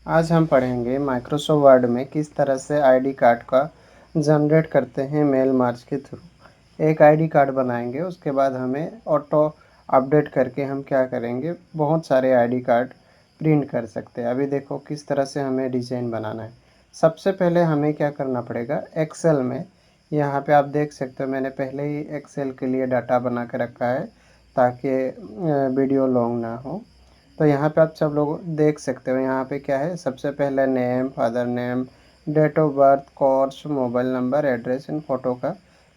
आज हम पढ़ेंगे माइक्रोसॉफ्ट वर्ड में किस तरह से आईडी कार्ड का जनरेट करते हैं मेल मार्च के थ्रू। एक आईडी कार्ड बनाएंगे, उसके बाद हमें ऑटो अपडेट करके हम क्या करेंगे, बहुत सारे आईडी कार्ड प्रिंट कर सकते हैं। अभी देखो किस तरह से हमें डिज़ाइन बनाना है। सबसे पहले हमें क्या करना पड़ेगा, एक्सेल में यहाँ पे आप देख सकते हो मैंने पहले ही एक्सेल के लिए डाटा बना के रखा है ताकि वीडियो लॉन्ग ना हो। तो यहाँ पे आप सब लोग देख सकते हो, यहाँ पे क्या है, सबसे पहले name, father name, date of birth, course, mobile number, address and photo का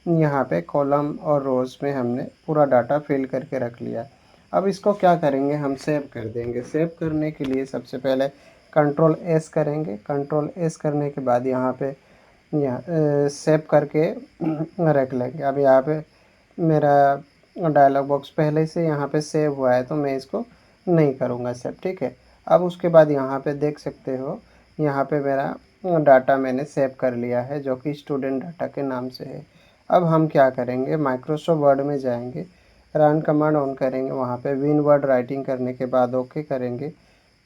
यहाँ पे कॉलम और रोज़ में हमने पूरा डाटा फिल करके रख लिया। अब इसको क्या करेंगे, हम सेव कर देंगे। सेव करने के लिए सबसे पहले कंट्रोल एस करेंगे। कंट्रोल एस करने के बाद यहाँ पे सेव करके रख लेंगे। अब यहाँ पे मेरा डायलॉग बॉक्स पहले से यहाँ पे सेव हुआ है तो मैं इसको नहीं करूँगा सेव, ठीक है। अब उसके बाद यहाँ पे देख सकते हो, यहाँ पे मेरा डाटा मैंने सेव कर लिया है जो कि स्टूडेंट डाटा के नाम से है। अब हम क्या करेंगे, माइक्रोसॉफ्ट वर्ड में जाएंगे, रन कमांड ऑन करेंगे, वहाँ पे विन वर्ड राइटिंग करने के बाद ओके करेंगे।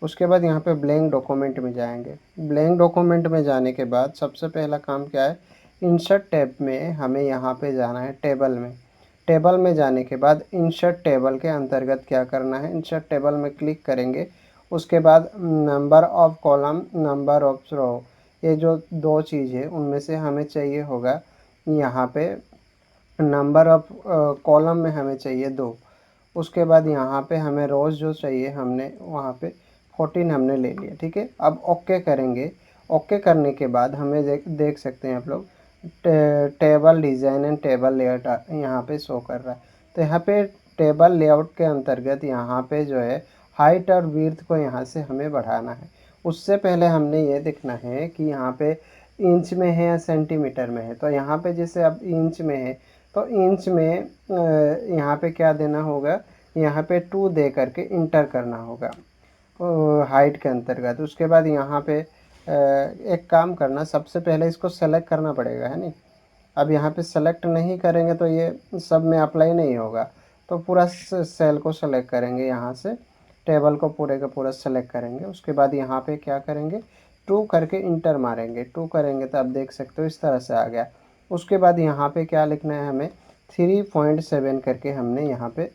उसके बाद यहाँ पे ब्लैंक डॉक्यूमेंट में जाएंगे। ब्लैंक डॉक्यूमेंट में जाने के बाद सबसे पहला काम क्या है, इंसर्ट टैब में हमें यहाँ पे जाना है टेबल में। टेबल में जाने के बाद इंसर्ट टेबल के अंतर्गत क्या करना है, इंसर्ट टेबल में क्लिक करेंगे। उसके बाद number of column, number of row, ये जो दो चीज़ है उनमें से हमें चाहिए होगा यहाँ पे नंबर ऑफ कॉलम में हमें चाहिए 2। उसके बाद यहाँ पे हमें रोज़ जो चाहिए हमने वहाँ पे 14 हमने ले लिया, ठीक है। अब ओके करेंगे। ओके करने के बाद हमें देख सकते हैं आप लोग table design and table layout यहाँ पे शो कर रहा है। तो यहाँ पे टेबल लेआउट के अंतर्गत यहाँ पे जो है हाइट और विड्थ को यहाँ से हमें बढ़ाना है। उससे पहले हमने ये देखना है कि यहाँ पे इंच में है या सेंटीमीटर में है। तो यहाँ पे जैसे अब इंच में है तो इंच में यहाँ पे क्या देना होगा, यहाँ पे 2 दे करके इंटर करना होगा हाइट के अंतर्गत। उसके बाद यहाँ पे एक काम करना, सबसे पहले इसको सेलेक्ट करना पड़ेगा, है नहीं। अब यहाँ पे सेलेक्ट नहीं करेंगे तो ये सब में अप्लाई नहीं होगा। तो पूरा सेल को सेलेक्ट करेंगे, यहाँ से टेबल को पूरे का पूरा सेलेक्ट करेंगे। उसके बाद यहाँ पे क्या करेंगे, 2 करके इंटर मारेंगे। 2 करेंगे तो आप देख सकते हो इस तरह से आ गया। उसके बाद यहाँ पे क्या लिखना है, हमें 3.7 करके हमने यहाँ पे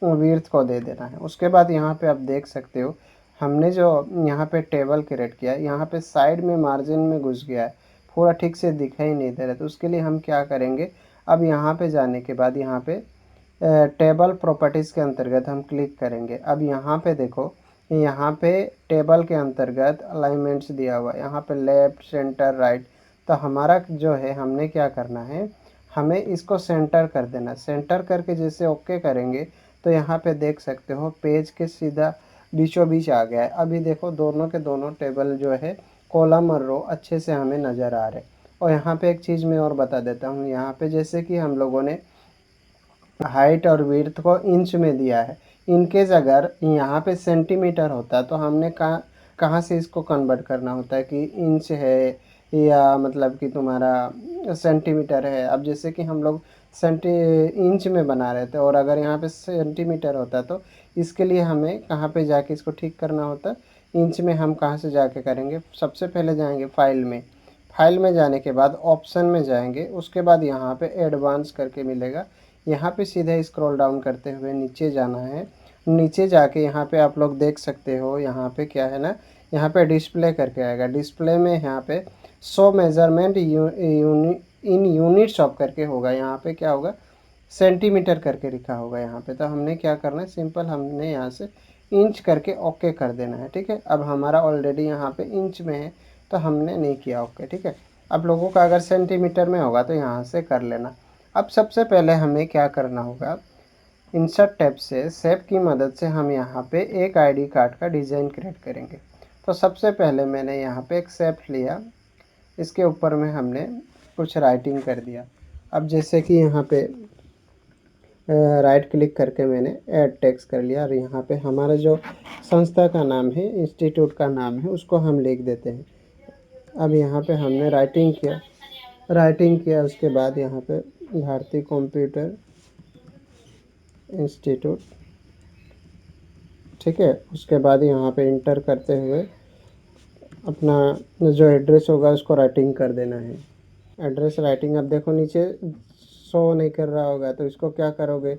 विड्थ को दे देना है। उसके बाद यहाँ पे आप देख सकते हो हमने जो यहाँ पे टेबल क्रिएट किया है, यहाँ पे साइड में मार्जिन में घुस गया है, पूरा ठीक से दिखाई नहीं दे रहा। तो उसके लिए हम क्या करेंगे, अब यहाँ पे जाने के बाद यहाँ पे टेबल प्रॉपर्टीज़ के अंतर्गत हम क्लिक करेंगे। अब यहाँ पे देखो, यहाँ पे टेबल के अंतर्गत अलाइनमेंट्स दिया हुआ है, यहाँ पे लेफ़्ट, सेंटर, राइट। तो हमारा जो है, हमने क्या करना है, हमें इसको सेंटर कर देना। सेंटर करके जैसे ओके करेंगे तो यहाँ पे देख सकते हो पेज के सीधा बीचों बीच आ गया है। अभी देखो दोनों के दोनों टेबल जो है, कॉलम और रो अच्छे से हमें नज़र आ रहे। और यहाँ पे एक चीज़ मैं और बता देता हूँ, यहाँ पे जैसे कि हम लोगों ने हाइट और विड्थ को इंच में दिया है, इनकेस अगर यहाँ पे सेंटीमीटर होता तो हमने कहाँ कहाँ से इसको कन्वर्ट करना होता है कि इंच है या मतलब कि तुम्हारा सेंटीमीटर है। अब जैसे कि हम लोग सेंटी इंच में बना रहे थे और अगर यहाँ पे सेंटीमीटर होता तो इसके लिए हमें कहाँ पे जाके इसको ठीक करना होता। इंच में हम कहाँ से जाके करेंगे, सबसे पहले जाएंगे फाइल में। फाइल में जाने के बाद ऑप्शन में जाएंगे, उसके बाद यहाँ पे एडवांस करके मिलेगा, यहाँ पे सीधे स्क्रॉल डाउन करते हुए नीचे जाना है। नीचे जाके यहाँ पे आप लोग देख सकते हो, यहाँ पे क्या है ना, यहाँ पे डिस्प्ले करके आएगा। डिस्प्ले में यहाँ पे show measurement in units of करके होगा, यहाँ पे क्या होगा, सेंटीमीटर करके लिखा होगा यहाँ पे। तो हमने क्या करना है, सिंपल हमने यहाँ से इंच करके ओके कर देना है, ठीक है। अब हमारा ऑलरेडी यहाँ पे इंच में है तो हमने नहीं किया ओके, ठीक है। अब लोगों का अगर सेंटीमीटर में होगा तो यहाँ से कर लेना। अब सबसे पहले हमें क्या करना होगा, इंसर्ट टैब से शेप की मदद से हम यहाँ पे एक आईडी कार्ड का डिज़ाइन क्रिएट करेंगे। तो सबसे पहले मैंने यहाँ पे एक शेप लिया, इसके ऊपर में हमने कुछ राइटिंग कर दिया। अब जैसे कि यहाँ पे राइट क्लिक करके मैंने ऐड टेक्स्ट कर लिया और यहाँ पे हमारा जो संस्था का नाम है, इंस्टीट्यूट का नाम है, उसको हम लिख देते हैं। अब यहाँ पे हमने राइटिंग किया, उसके बाद यहाँ पे भारतीय कंप्यूटर इंस्टीट्यूट, ठीक है। उसके बाद यहाँ पे इंटर करते हुए अपना जो एड्रेस होगा उसको राइटिंग कर देना है। एड्रेस राइटिंग अब देखो नीचे शो नहीं कर रहा होगा, तो इसको क्या करोगे,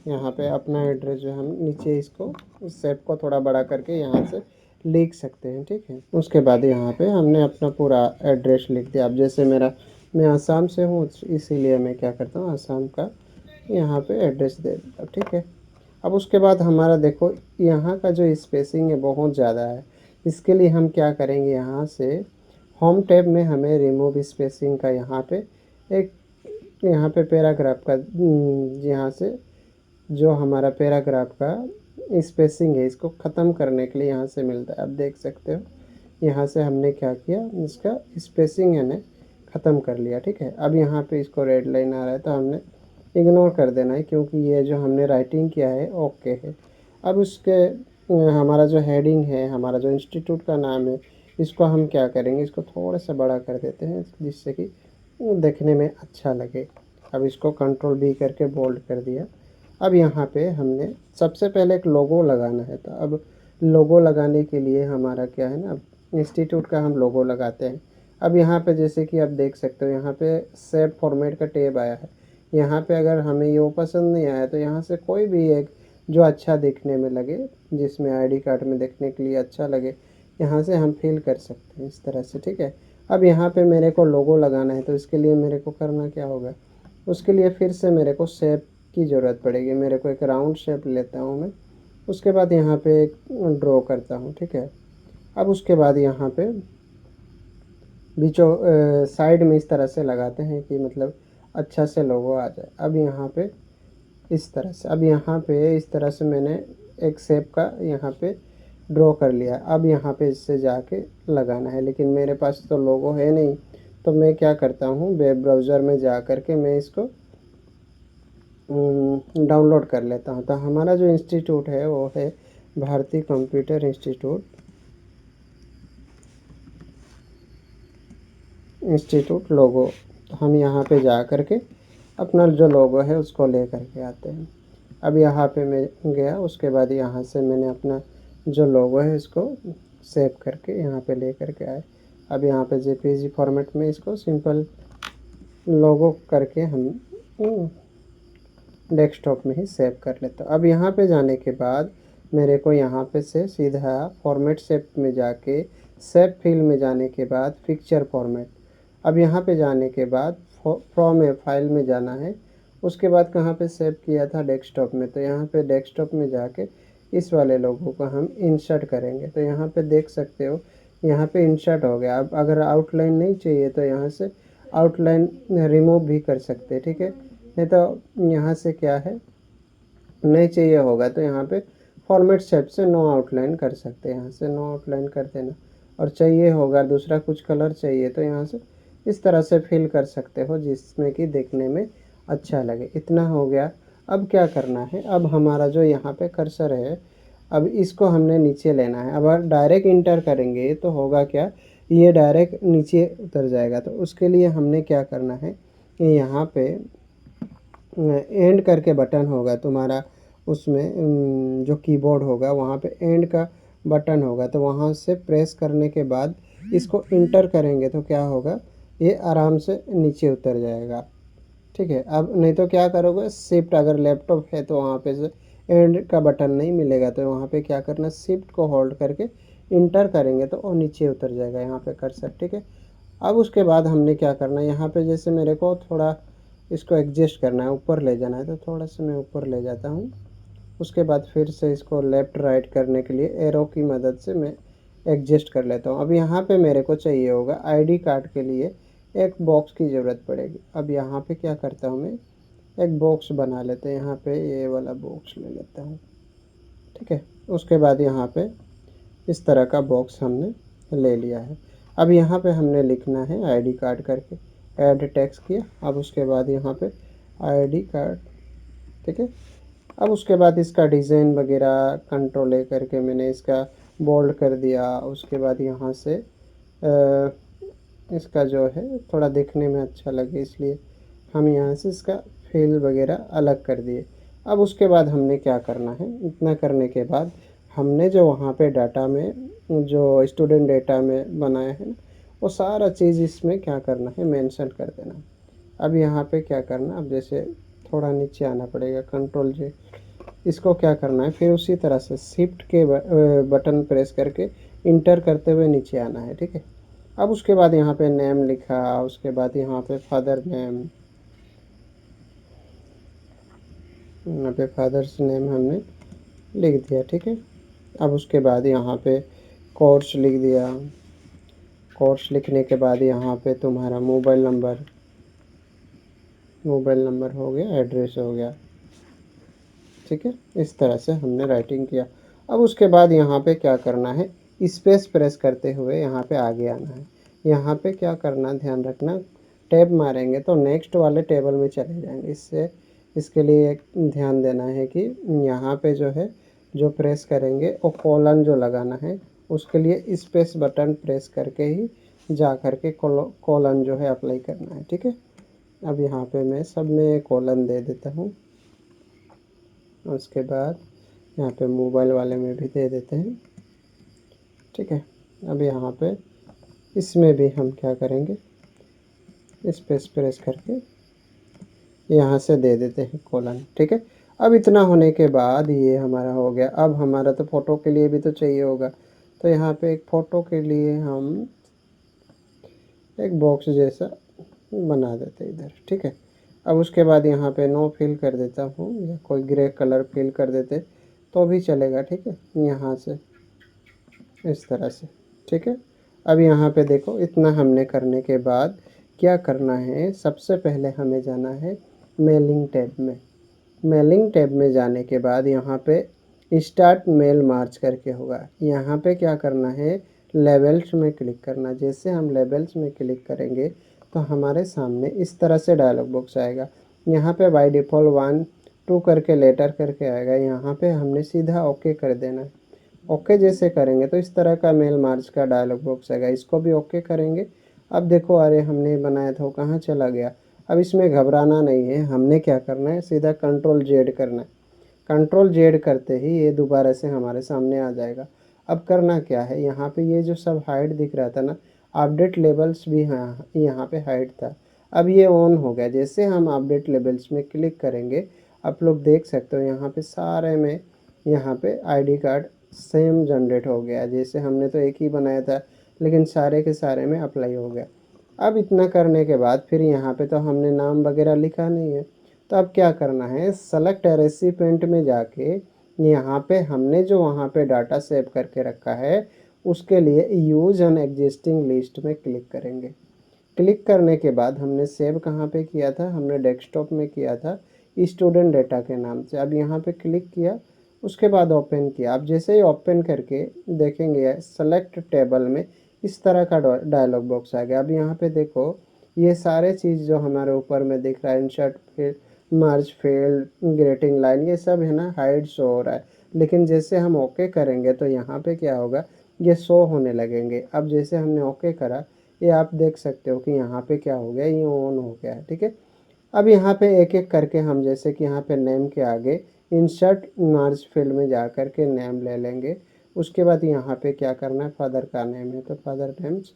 यहाँ पे अपना एड्रेस जो हम नीचे इसको इस शेप को थोड़ा बड़ा करके यहाँ से लिख सकते हैं, ठीक है। उसके बाद यहाँ पे हमने अपना पूरा एड्रेस लिख दिया। अब जैसे मैं आसाम से हूँ, इसीलिए मैं क्या करता हूँ, आसाम का यहाँ पे एड्रेस दे देता हूँ, ठीक है। अब उसके बाद हमारा देखो यहाँ का जो स्पेसिंग है बहुत ज़्यादा है। इसके लिए हम क्या करेंगे, यहाँ से होम टैब में हमें रिमूव स्पेसिंग का यहाँ पे एक यहाँ पे पैराग्राफ का यहाँ से जो हमारा पैराग्राफ का स्पेसिंग है इसको ख़त्म करने के लिए यहाँ से मिलता है। आप देख सकते हो यहाँ से हमने क्या किया, इसका स्पेसिंग है ख़त्म कर लिया, ठीक है। अब यहाँ पे इसको रेड लाइन आ रहा है तो हमने इग्नोर कर देना है, क्योंकि ये जो हमने राइटिंग किया है ओके है। अब उसके हमारा जो हेडिंग है, हमारा जो इंस्टीट्यूट का नाम है, इसको हम क्या करेंगे, इसको थोड़ा सा बड़ा कर देते हैं जिससे कि देखने में अच्छा लगे। अब इसको कंट्रोल बी करके बोल्ड कर दिया। अब यहाँ पे हमने सबसे पहले एक लोगो लगाना है, तो अब लोगो लगाने के लिए हमारा क्या है ना, इंस्टीट्यूट का हम लोगो लगाते हैं। अब यहाँ पे जैसे कि आप देख सकते हो यहाँ पे सेव फॉर्मेट का टैब आया है। यहाँ पे अगर हमें ये पसंद नहीं आया तो यहाँ से कोई भी एक जो अच्छा दिखने में लगे, जिसमें आईडी कार्ड में देखने के लिए अच्छा लगे, यहाँ से हम फिल कर सकते हैं इस तरह से, ठीक है। अब यहाँ पे मेरे को लोगो लगाना है, तो इसके लिए मेरे को करना क्या होगा, उसके लिए फिर से मेरे को शेप की ज़रूरत पड़ेगी। मेरे को एक राउंड शेप लेता हूँ मैं, उसके बाद यहाँ पे एक ड्रॉ करता हूँ, ठीक है। अब उसके बाद यहाँ पे बीचों साइड में इस तरह से लगाते हैं कि मतलब अच्छा से लोगो आ जाए। अब यहाँ पे इस तरह से, अब यहाँ पे इस तरह से मैंने एक शेप का यहाँ पे ड्रॉ कर लिया। अब यहाँ पे इससे जाके लगाना है, लेकिन मेरे पास तो लोगो है नहीं, तो मैं क्या करता हूँ, वेब ब्राउज़र में जा कर के मैं इसको डाउनलोड कर लेता हूँ। तो हमारा जो इंस्टीट्यूट है वो है भारतीय कंप्यूटर इंस्टीट्यूट लोगो। तो हम यहाँ पे जा कर के अपना जो लोगो है उसको ले कर के आते हैं। अब यहाँ पे मैं गया, उसके बाद यहाँ से मैंने अपना जो लोगो है इसको सेव करके यहाँ पे ले कर के आए। अब यहाँ पे जेपीजी फॉर्मेट में इसको सिंपल लोगो करके हम डेस्कटॉप में ही सेव कर लेता हूँ। अब यहाँ पे जाने के बाद मेरे को यहाँ पे से सीधा फॉर्मेट शेप में जाके शेप फिल में जाने के बाद पिक्चर फॉर्मेट, अब यहाँ पे जाने के बाद फ्रॉम ए फाइल में जाना है। उसके बाद कहाँ पे सेव किया था, डेस्कटॉप में, तो यहाँ पे डेस्कटॉप में जाके इस वाले लोगों को हम इंसर्ट करेंगे। तो यहाँ पे देख सकते हो यहाँ पे इंसर्ट हो गया। अब अगर आउटलाइन नहीं चाहिए तो यहाँ से आउटलाइन रिमूव भी कर सकते हैं, ठीक है। नहीं तो यहाँ से क्या है, नहीं चाहिए होगा तो यहाँ पे फॉर्मेट शेप से नो आउटलाइन कर सकते हैं, यहाँ से नो आउटलाइन कर देना। और चाहिए होगा दूसरा कुछ कलर चाहिए तो यहाँ से इस तरह से फिल कर सकते हो जिसमें कि देखने में अच्छा लगे। इतना हो गया। अब क्या करना है, अब हमारा जो यहाँ पे कर्सर है, अब इसको हमने नीचे लेना है। अब डायरेक्ट इंटर करेंगे तो होगा क्या, ये डायरेक्ट नीचे उतर जाएगा। तो उसके लिए हमने क्या करना है, कि यहाँ पे एंड करके बटन होगा तुम्हारा, उसमें जो कीबोर्ड होगा वहाँ पे एंड का बटन होगा, तो वहाँ से प्रेस करने के बाद इसको इंटर करेंगे तो क्या होगा, ये आराम से नीचे उतर जाएगा, ठीक है। अब नहीं तो क्या करोगे, शिफ्ट, अगर लैपटॉप है तो वहाँ पे से एंड का बटन नहीं मिलेगा, तो वहाँ पे क्या करना, शिफ्ट को होल्ड करके इंटर करेंगे तो वो नीचे उतर जाएगा यहाँ पे कर्सर, ठीक है। अब उसके बाद हमने क्या करना है, यहाँ पे जैसे मेरे को थोड़ा इसको एडजस्ट करना है, ऊपर ले जाना है, तो थोड़ा सा मैं ऊपर ले जाता हूँ। उसके बाद फिर से इसको लेफ़्ट राइट करने के लिए एरो की मदद से मैं एडजस्ट कर लेता हूँ। अब यहाँ पे मेरे को चाहिए होगा आईडी कार्ड के लिए एक बॉक्स की ज़रूरत पड़ेगी। अब यहाँ पे क्या करता हूँ, मैं एक बॉक्स बना लेते हैं, यहाँ पे ये वाला बॉक्स ले लेता हूँ, ठीक है। उसके बाद यहाँ पे इस तरह का बॉक्स हमने ले लिया है। अब यहाँ पे हमने लिखना है आईडी कार्ड करके, ऐड टेक्स्ट किया। अब उसके बाद यहाँ पे आईडी कार्ड, ठीक है। अब उसके बाद इसका डिज़ाइन वगैरह कंट्रोल ए करके मैंने इसका बोल्ड कर दिया। उसके बाद यहाँ से इसका जो है थोड़ा देखने में अच्छा लगे, इसलिए हम यहाँ से इसका फिल वगैरह अलग कर दिए। अब उसके बाद हमने क्या करना है, इतना करने के बाद हमने जो वहाँ पे डाटा में जो स्टूडेंट डेटा में बनाया है ना, वो सारा चीज़ इसमें क्या करना है, मेंशन कर देना। अब यहाँ पे क्या करना, अब जैसे थोड़ा नीचे आना पड़ेगा, कंट्रोल जे, इसको क्या करना है, फिर उसी तरह से शिफ्ट के बटन प्रेस करके इंटर करते हुए नीचे आना है, ठीक है। अब उसके बाद यहाँ पे नेम लिखा, उसके बाद यहाँ पे फादर नेम, यहाँ पे फादर्स नेम हमने लिख दिया, ठीक है। अब उसके बाद यहाँ पे कोर्स लिख दिया। कोर्स लिखने के बाद यहाँ पे तुम्हारा मोबाइल नंबर हो गया, एड्रेस हो गया, ठीक है। इस तरह से हमने राइटिंग किया। अब उसके बाद यहाँ पे क्या करना है, स्पेस प्रेस करते हुए यहाँ पे आगे आना है। यहाँ पे क्या करना, ध्यान रखना, टैब मारेंगे तो नेक्स्ट वाले टेबल में चले जाएंगे। इसके लिए एक ध्यान देना है कि यहाँ पे जो है, जो प्रेस करेंगे वो कॉलन जो लगाना है, उसके लिए स्पेस बटन प्रेस करके ही जा करके कॉलन जो है अप्लाई करना है, ठीक है। अब यहाँ पे मैं सब में कॉलन दे देता हूँ। उसके बाद यहाँ पे मोबाइल वाले में भी दे देते हैं, ठीक है। अब यहाँ पे इसमें भी हम क्या करेंगे, स्पेस प्रेस करके यहाँ से दे देते हैं कॉलन, ठीक है। अब इतना होने के बाद ये हमारा हो गया। अब हमारा तो फ़ोटो के लिए भी तो चाहिए होगा, तो यहाँ पे एक फ़ोटो के लिए हम एक बॉक्स जैसा बना देते इधर, ठीक है। अब उसके बाद यहाँ पे नो फिल कर देता हूँ, या कोई ग्रे कलर फिल कर देते तो भी चलेगा, ठीक है, यहाँ से इस तरह से, ठीक है। अब यहाँ पे देखो, इतना हमने करने के बाद क्या करना है, सबसे पहले हमें जाना है मेलिंग टैब में। मेलिंग टैब में जाने के बाद यहाँ पे स्टार्ट मेल मार्च करके होगा। यहाँ पे क्या करना है, लेवल्स में क्लिक करना। जैसे हम लेवल्स में क्लिक करेंगे तो हमारे सामने इस तरह से डायलॉग बॉक्स आएगा। यहाँ पे बाय डिफ़ॉल्ट 1 2 करके लेटर करके आएगा। यहाँ पे हमने सीधा ओके कर देना है। ओके जैसे करेंगे तो इस तरह का मेल मार्च का डायलॉग बॉक्स आएगा। इसको भी ओके करेंगे। अब देखो, अरे हमने बनाया था वो कहाँ चला गया। अब इसमें घबराना नहीं है, हमने क्या करना है, सीधा कंट्रोल जेड करना है। कंट्रोल जेड करते ही ये दोबारा से हमारे सामने आ जाएगा। अब करना क्या है, यहाँ पे ये जो सब हाइड दिख रहा था ना, अपडेट लेबल्स भी हाँ यहाँ पे हाइड था, अब ये ऑन हो गया। जैसे हम अपडेट लेबल्स में क्लिक करेंगे, आप लोग देख सकते हो यहाँ पे सारे में, यहाँ पे आईडी कार्ड सेम जनरेट हो गया। जैसे हमने तो एक ही बनाया था, लेकिन सारे के सारे में अप्लाई हो गया। अब इतना करने के बाद फिर यहाँ पे तो हमने नाम वगैरह लिखा नहीं है, तो अब क्या करना है, सेलेक्ट रेसिपिएंट में जाके यहाँ पे हमने जो वहाँ पे डाटा सेव करके रखा है, उसके लिए यूज एन एग्जिस्टिंग लिस्ट में क्लिक करेंगे। क्लिक करने के बाद हमने सेव कहाँ पे किया था, हमने डेस्कटॉप में किया था, स्टूडेंट डेटा के नाम से। अब यहाँ पे क्लिक किया, उसके बाद ओपन किया। अब जैसे ही ओपन करके देखेंगे, सेलेक्ट टेबल में इस तरह का डायलॉग बॉक्स आ गया। अब यहाँ पे देखो, ये सारे चीज़ जो हमारे ऊपर में दिख रहा है, इंसर्ट फील्ड, मार्च फील्ड, ग्रेटिंग लाइन, ये सब है ना, हाइड शो हो रहा है। लेकिन जैसे हम ओके करेंगे तो यहाँ पे क्या होगा, ये शो होने लगेंगे। अब जैसे हमने ओके करा, ये आप देख सकते हो कि यहाँ पे क्या हो गया, ये ऑन हो गया है, ठीक है। अब यहाँ पे एक एक करके हम, जैसे कि यहाँ पे नेम के आगे इंसर्ट मार्च फील्ड में जा कर के नेम ले लेंगे। उसके बाद यहाँ पे क्या करना है, फादर का नेम है तो फादर नेम्स।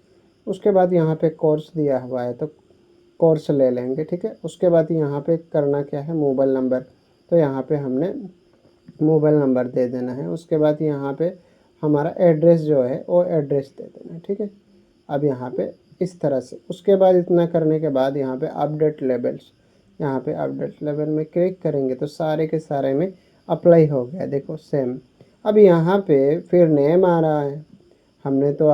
उसके बाद यहाँ पे कोर्स दिया हुआ है तो कोर्स ले लेंगे, ठीक है। उसके बाद यहाँ पे करना क्या है, मोबाइल नंबर, तो यहाँ पे हमने मोबाइल नंबर दे देना है। उसके बाद यहाँ पे हमारा एड्रेस जो है वो एड्रेस दे देना है, ठीक है। अब यहाँ पे इस तरह से, उसके बाद इतना करने के बाद यहाँ पे अपडेट लेबल्स, यहाँ पे अपडेट लेवल में क्लिक करेंगे तो सारे के सारे में अप्लाई हो गया, देखो सेम। अब यहाँ पे फिर नेम आ रहा है। हमने तो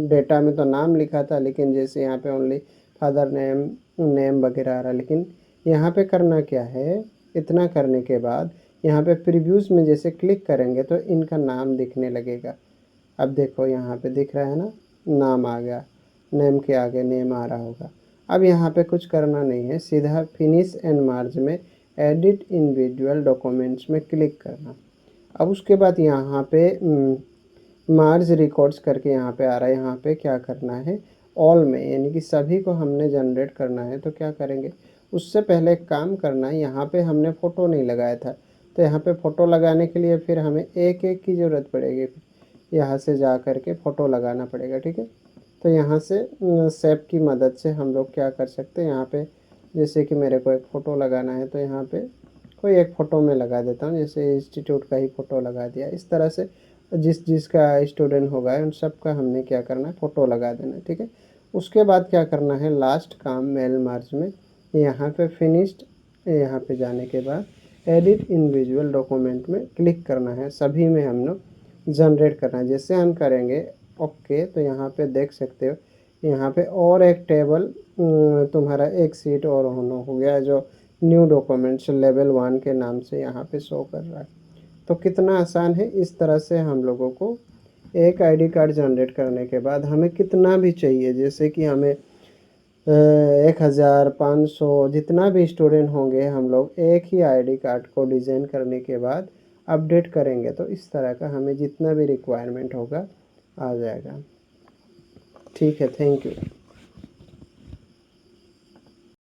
डेटा में तो नाम लिखा था, लेकिन जैसे यहाँ पे ओनली फादर नेम, नेम वगैरह आ रहा है। लेकिन यहाँ पे करना क्या है, इतना करने के बाद यहाँ पे प्रीव्यूज़ में जैसे क्लिक करेंगे तो इनका नाम दिखने लगेगा। अब देखो यहाँ पे दिख रहा है ना, नाम आ गया, नेम के आगे नेम आ रहा होगा। अब यहाँ पे कुछ करना नहीं है, सीधा फिनिश एंड मार्ज में एडिट इंडिविजुअल डॉक्यूमेंट्स में क्लिक करना। अब उसके बाद यहाँ पे मार्ज रिकॉर्ड्स करके यहाँ पे आ रहा है, यहाँ पे क्या करना है, ऑल में, यानी कि सभी को हमने जनरेट करना है। तो क्या करेंगे, उससे पहले एक काम करना है, यहाँ पे हमने फ़ोटो नहीं लगाया था, तो यहाँ पे फ़ोटो लगाने के लिए फिर हमें एक एक की ज़रूरत पड़ेगी, यहाँ से जा कर के फ़ोटो लगाना पड़ेगा, ठीक है। तो यहाँ से सेप की मदद से हम लोग क्या कर सकते हैं, यहाँ पे जैसे कि मेरे को एक फ़ोटो लगाना है तो यहाँ पे कोई एक फ़ोटो में लगा देता हूँ, जैसे इंस्टीट्यूट का ही फ़ोटो लगा दिया। इस तरह से जिसका स्टूडेंट होगा उन सब का हमने क्या करना है, फ़ोटो लगा देना है, ठीक है। उसके बाद क्या करना है, लास्ट काम मेल मार्च में यहाँ पे फिनिश्ड, यहाँ पे जाने के बाद एडिट इंडिविजुअल डॉक्यूमेंट में क्लिक करना है, सभी में हम लोग जनरेट करना है। जैसे हम करेंगे ओके, तो यहाँ पे देख सकते हो यहाँ पे और एक टेबल तुम्हारा एक सीट और हो गया, जो न्यू डॉक्यूमेंट्स लेवल 1 के नाम से यहाँ पे शो कर रहा है। तो कितना आसान है। इस तरह से हम लोगों को एक आईडी कार्ड जनरेट करने के बाद हमें कितना भी चाहिए, जैसे कि हमें 1000 500 जितना भी स्टूडेंट होंगे, हम लोग एक ही आईडी कार्ड को डिज़ाइन करने के बाद अपडेट करेंगे तो इस तरह का हमें जितना भी रिक्वायरमेंट होगा आ जाएगा। ठीक है, थैंक यू।